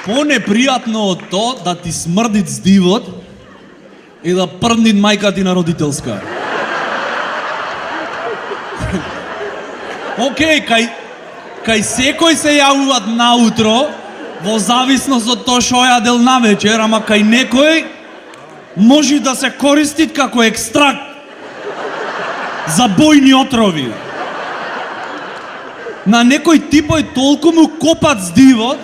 Понепријатно од тоа да ти смрди здивот и да прдни мајка ти на родителска. Океј, кај секој се јавуваат наутро, во зависност од тоа што јадел навечер, ама кај некој може да се користи како екстракт за бојни отрови. На некој типој толку му копат здивот,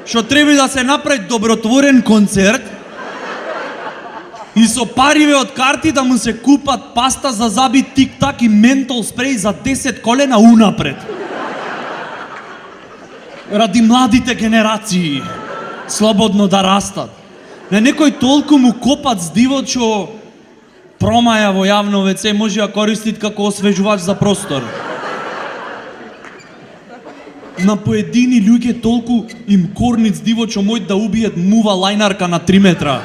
што треба да се направи добротворен концерт и со париве од карти да му се купат паста за заби, тик-так и ментол спреј за 10 колена унапред. Ради младите генерации слободно да растат. На некој толку му копат здивот што промаја во јавно ВЦ може да користит како освежувач за простор. На поедини луѓе толку им корнит здивот што мојт да убиет мува лајнарка на 3 метра.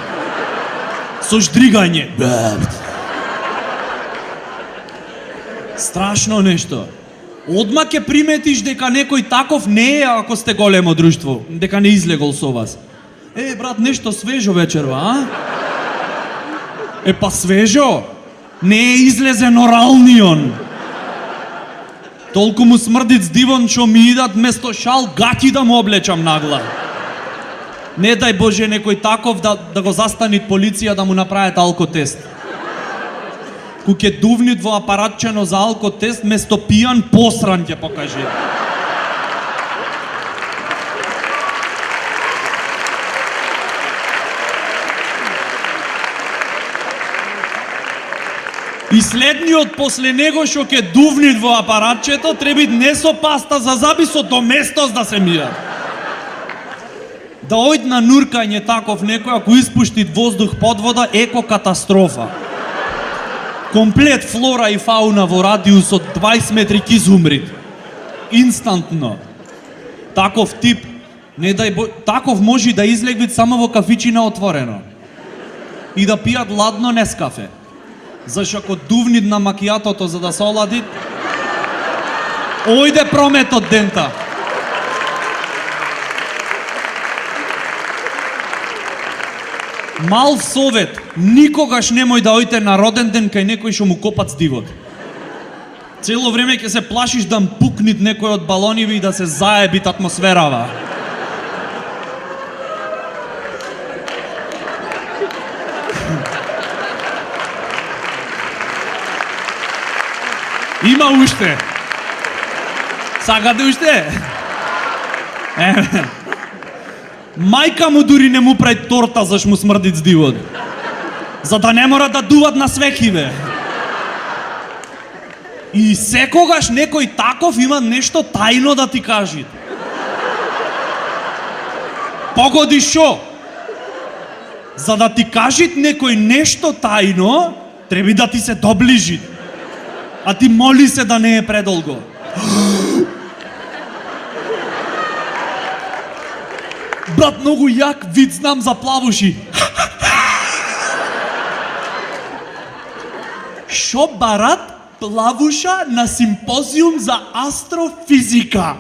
Со ждригање. Страшно нешто. Одма ќе приметиш дека некој таков не е ако сте големо друштво, дека не излегол со вас. Брат, нешто свежо вечерва, а? Па свежо? Не е излезен оралнион. Толку му смрдит здивон што ми идат место шал гаќи да му облечам нагла. Не дај Боже некој таков да го застанит полиција да му направат алкотест. Ку ќе дувнит во апаратчено за алкотест, место пијан посран ќе покаже. И следниот после него што ќе дувнит во апаратчето треба не со паста за заби, со доместос да се мија. Да ојд на нуркање таков некој, ако испуштит воздух под вода, еко катастрофа. Комплет флора и фауна во радиус од 20 метри ќе изумрит. Инстантно. Таков тип, не дај таков може да излегвит само во кафичина отворено. И да пијат ладно Нескафе. Зашто ако дувнит на макијатото за да се олади, ојде промет од дента. Мал совет, никогаш немој да ојте на роден ден кај некој што му копат здивот. Цело време ќе се плашиш да пукнит некој од балониве и да се заебит атмосферава. Има уште. Сакате уште? Мајка му дури не му прави торта зашто му смрдит здивот. За да не мора да дуват на свекиве. И секогаш некој таков има нешто тајно да ти кажи. Погоди шо? За да ти кажит некој нешто тајно, треба да ти се доближи. А ти моли се да не е предолго. Брат, многу јак вид знам за плавуши. Шо барат плавуша на симпозиум за астрофизика?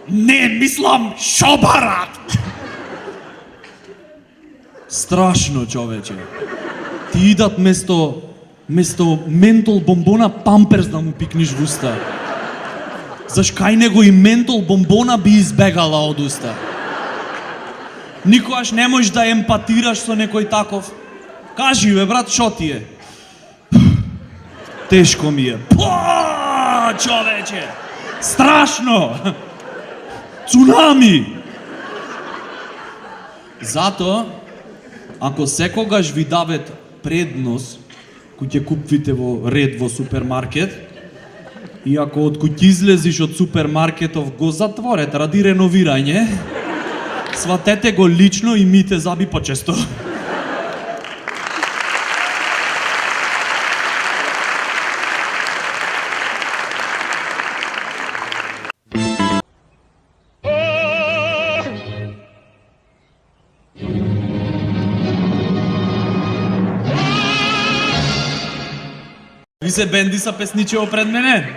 Не, мислам, шо барат? Страшно, човече. Ти идат место ментол бомбона памперс да му пикниш в уста. Заш кај него и ментол бомбона би избегала од уста. Никогаш не можеш да емпатираш со некој таков. Кажи бе, брат, шо ти е? Тешко ми е. Човече! Страшно! Цунами! Затоа, ако секогаш ви дават предност, кој ќе купвите во ред во супермаркет, и ако од кој излезиш од супермаркетов го затворет ради реновирање, сватете го лично и мите заби почесто. Ви се бенди са песничево пред мене.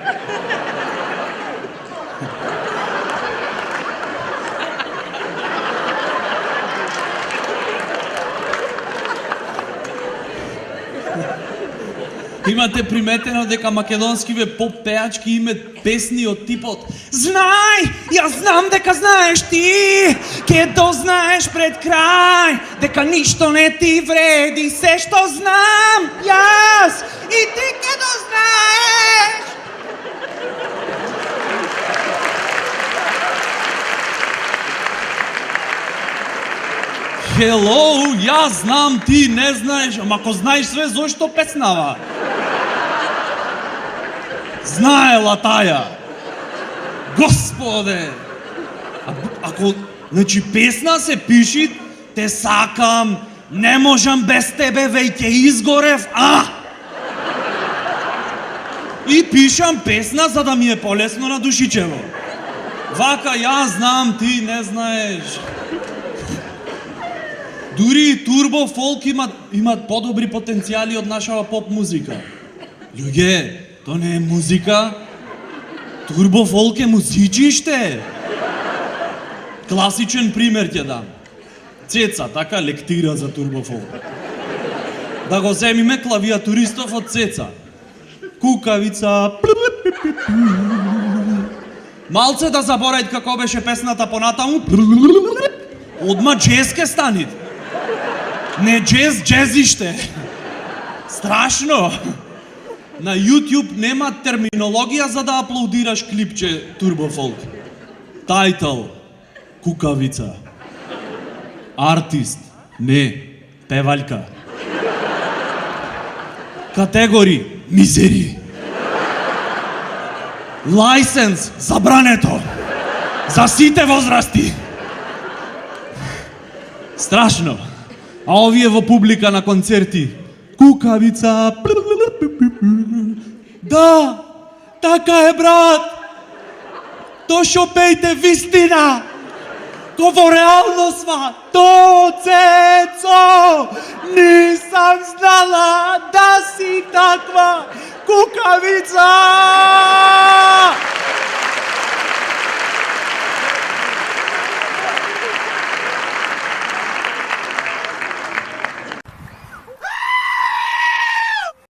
Имате приметено дека македонскиве поп пеачки имаат песни од типот Знај, јас знам дека знаеш ти, ке дознаеш пред крај, дека ништо не ти вреди, се што знам јас и ти ке дознаеш. Hello, јас знам, ти не знаеш, ама ако знаеш све, зошто песнава? Знаела таја. Господе! Ако, значи, песна се пиши, те сакам, не можам без тебе, веќе изгорев, И пишам песна за да ми е полесно на душичево. Вака, јас знам, ти не знаеш. Дури и турбо фолк имат подобри потенцијали од нашава поп музика. Луѓе, то не е музика. Турбо фолк е музичиште. Класичен пример ќе дам. Цеца, така лектира за турбо фолк. Да го земиме клавиатуристов од Цеца. Кукавица. Малце да заборајат како беше песната понатаму. Одма джез ке станит. Не джез, джезиште. Страшно. На YouTube нема терминологија за да аплодираш клипче Турбо Фолк. Тајтл Кукавица. Артист не певалка. Категори мизери. Лајсенс забрането. За сите возрасти. Страшно. А овие во публика на концерти. Кукавица. Да, така е, брат. То шо пејте вистина. Ко во реалноста. То, Цецо, нисам знала да си таква кукавица.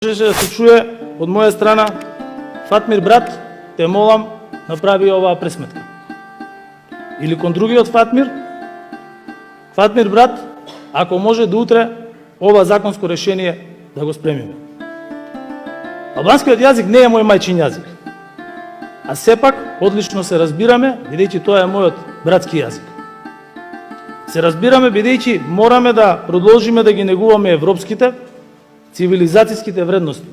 Можеше да се чуе од моја страна, Фатмир брат, те молам, направи оваа пресметка. Или кон другиот Фатмир, Фатмир брат, ако може до утре ова законско решение да го спремиме. Албанскиот јазик не е мој мајчин јазик. А сепак, одлично се разбираме, бидејќи тоа е мојот братски јазик. Се разбираме бидејќи мораме да продолжиме да ги негуваме европските, цивилизацијските вредности.